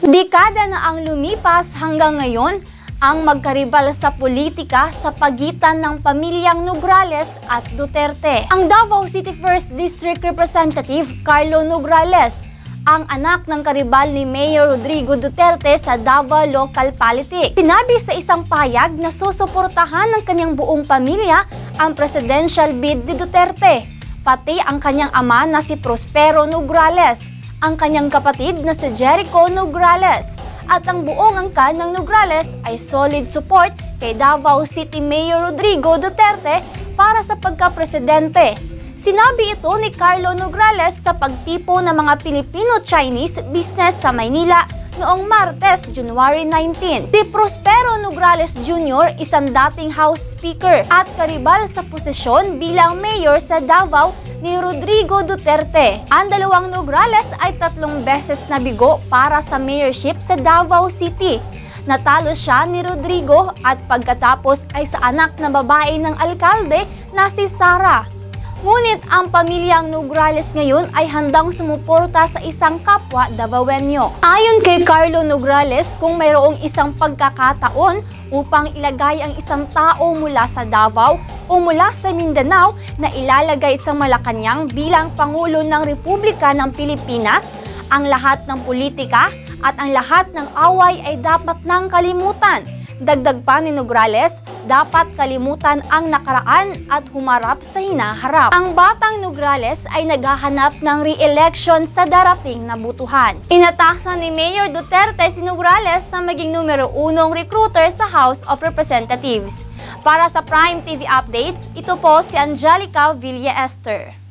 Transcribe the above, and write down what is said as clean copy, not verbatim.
Dekada na ang lumipas hanggang ngayon ang magkaribal sa politika sa pagitan ng pamilyang Nograles at Duterte. Ang Davao City 1st District Representative Carlo Nograles, ang anak ng karibal ni Mayor Rodrigo Duterte sa Davao Local Politics. Sinabi sa isang pahayag na susuportahan ng kanyang buong pamilya ang presidential bid ni Duterte, pati ang kanyang ama na si Prospero Nograles, ang kanyang kapatid na si Jericho Nograles, at ang buong angkan ng Nograles ay solid support kay Davao City Mayor Rodrigo Duterte para sa pagka-presidente. Sinabi ito ni Carlo Nograles sa pagtipo ng mga Filipino-Chinese business sa Maynila noong Martes, January 19. Si Prospero Nograles Jr., isang dating House Speaker at karibal sa posisyon bilang mayor sa Davao ni Rodrigo Duterte. Ang dalawang Nograles ay 3 beses nabigo para sa mayorship sa Davao City. Natalo siya ni Rodrigo at pagkatapos ay sa anak na babae ng alkalde na si Sara. Ngunit ang pamilyang Nograles ngayon ay handang sumuporta sa isang kapwa Davaoenyo. Ayon kay Carlo Nograles, kung mayroong isang pagkakataon upang ilagay ang isang tao mula sa Davao o mula sa Mindanao na ilalagay sa Malacanang bilang Pangulo ng Republika ng Pilipinas, ang lahat ng politika at ang lahat ng away ay dapat nang kalimutan. Dagdag pa ni Nograles, dapat kalimutan ang nakaraan at humarap sa hinaharap. Ang batang Nograles ay naghahanap ng re-election sa darating na butuhan. Inatasan ni Mayor Duterte si Nograles na maging numero 1 recruiter sa House of Representatives. Para sa Prime TV Updates, ito po si Angelica Villa Esther.